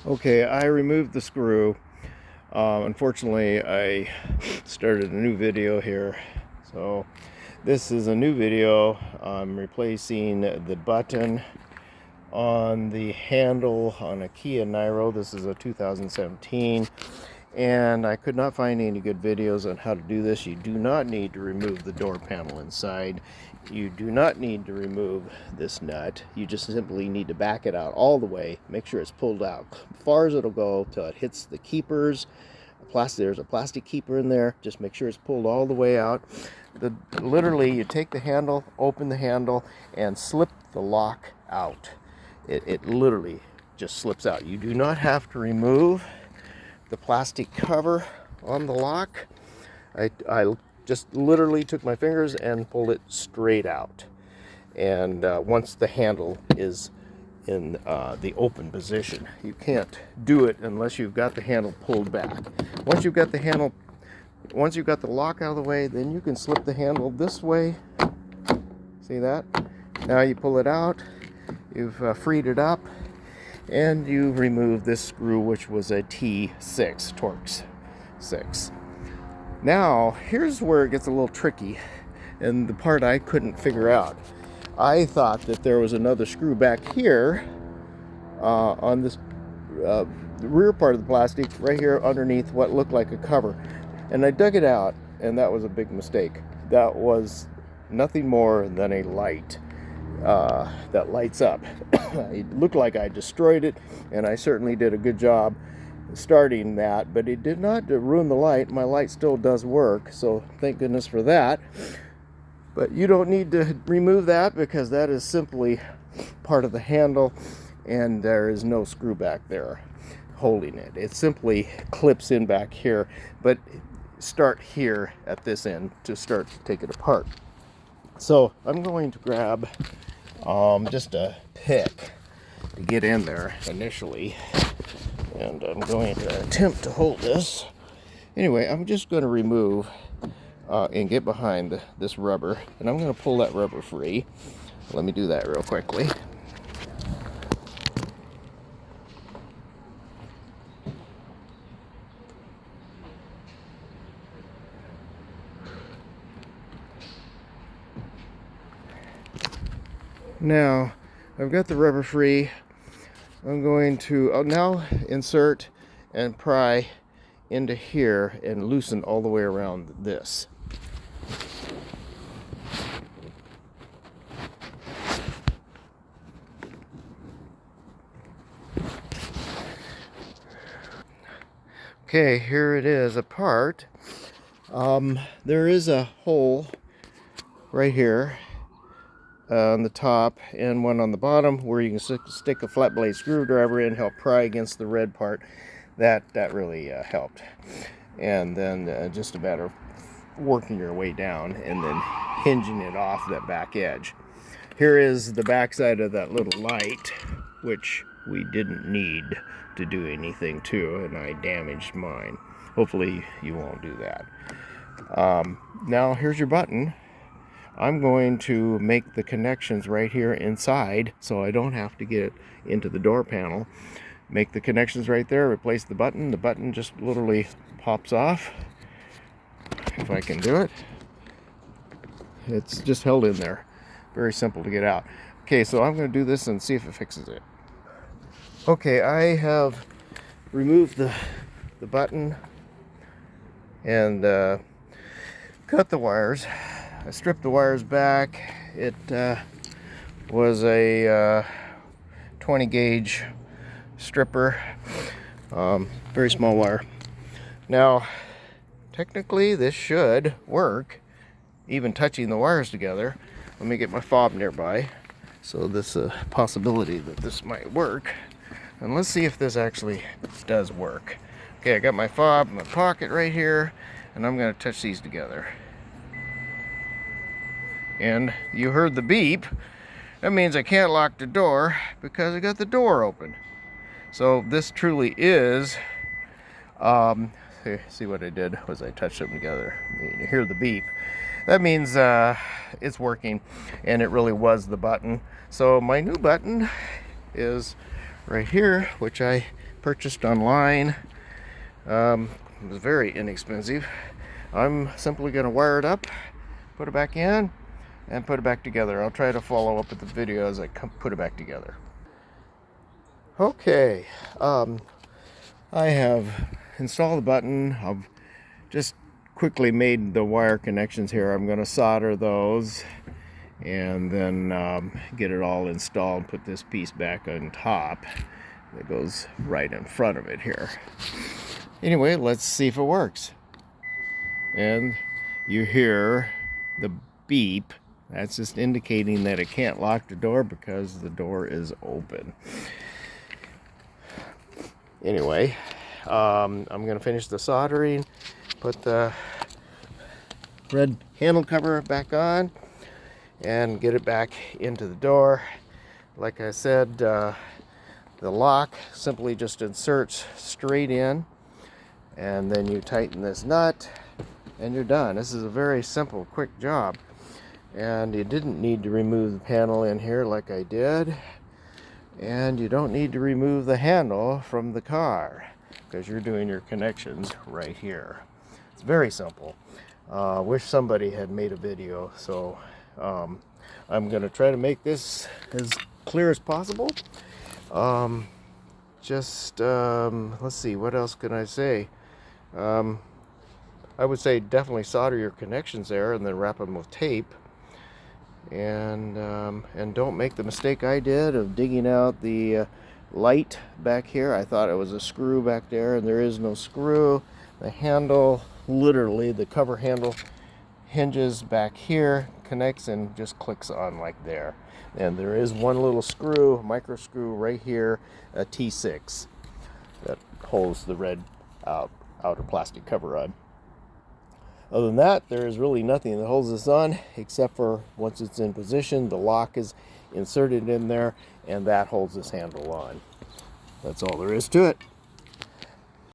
Okay, I removed the screw. Unfortunately, I started a new video here. So this is a new video. I'm replacing the button on the handle on a Kia Niro. This is a 2017. And I could not find any good videos on how to do this. You do not need to remove the door panel inside. You do not need to remove this nut. You just simply need to back it out all the way. Make sure it's pulled out as far as it'll go till it hits the keepers. There's a plastic keeper in there. Just make sure it's pulled all the way out. Literally, you take the handle, open the handle, and slip the lock out. It literally just slips out. You do not have to remove the plastic cover on the lock. I just literally took my fingers and pulled it straight out. And once the handle is in the open position, you can't do it unless you've got the handle pulled back. Once you've got the lock out of the way, then you can slip the handle this way. See that? Now you pull it out. You've freed it up. And you remove this screw, which was a T6, Torx 6. Now, here's where it gets a little tricky, and the part I couldn't figure out. I thought that there was another screw back here on this the rear part of the plastic, right here underneath what looked like a cover. And I dug it out, and that was a big mistake. That was nothing more than a light that lights up. It looked like I destroyed it, and I certainly did a good job starting that, but it did not ruin the light. My light still does work, so thank goodness for that. But you don't need to remove that because that is simply part of the handle, and there is no screw back there holding it. It simply clips in back here, but start here at this end to start to take it apart. So I'm going to grab just a pick to get in there initially, and I'm going to attempt to hold this. Anyway, I'm just going to remove and get behind this rubber, and I'm going to pull that rubber free. Let me do that real quickly. Now, I've got the rubber free. I'm going to now insert and pry into here and loosen all the way around this. Okay, here it is apart. There is a hole right here on the top and one on the bottom where you can stick a flat blade screwdriver in, help pry against the red part. That really helped. And then just a matter of working your way down and then hinging it off that back edge. Here is the back side of that little light, which we didn't need to do anything to, and I damaged mine. Hopefully you won't do that. Now here's your button. I'm going to make the connections right here inside so I don't have to get into the door panel. Make the connections right there, replace the button. The button just literally pops off. If I can do it. It's just held in there. Very simple to get out. Okay, so I'm going to do this and see if it fixes it. Okay, I have removed the button and cut the wires. I stripped the wires back. It was a 20 gauge stripper, very small wire. Now, technically this should work, even touching the wires together. Let me get my fob nearby. So this is a possibility that this might work. And let's see if this actually does work. Okay, I got my fob in my pocket right here, and I'm going to touch these together. And you heard the beep. That means I can't lock the door because I got the door open. So this truly is, see what I did was I touched them together. You hear the beep. That means it's working, and it really was the button. So my new button is right here, which I purchased online. It was very inexpensive. I'm simply going to wire it up, put it back in, and put it back together. I'll try to follow up with the video as I put it back together. Okay, I have installed the button. I've just quickly made the wire connections here. I'm going to solder those and then get it all installed, put this piece back on top that goes right in front of it here. Anyway, let's see if it works. And you hear the beep. That's just indicating that it can't lock the door because the door is open. Anyway, I'm going to finish the soldering, put the red handle cover back on, and get it back into the door. Like I said, the lock simply just inserts straight in, and then you tighten this nut, and you're done. This is a very simple, quick job. And you didn't need to remove the panel in here like I did. And you don't need to remove the handle from the car because you're doing your connections right here. It's very simple. Wish somebody had made a video, so I'm going to try to make this as clear as possible. Let's see, what else can I say? I would say definitely solder your connections there and then wrap them with tape. And don't make the mistake I did of digging out the light back here. I thought it was a screw back there, and there is no screw. The handle, literally the cover handle, hinges back here, connects and just clicks on like there. And there is one little screw, micro screw right here, a T6 that holds the red outer plastic cover on. Other than that, there is really nothing that holds this on, except for once it's in position, the lock is inserted in there, and that holds this handle on. That's all there is to it.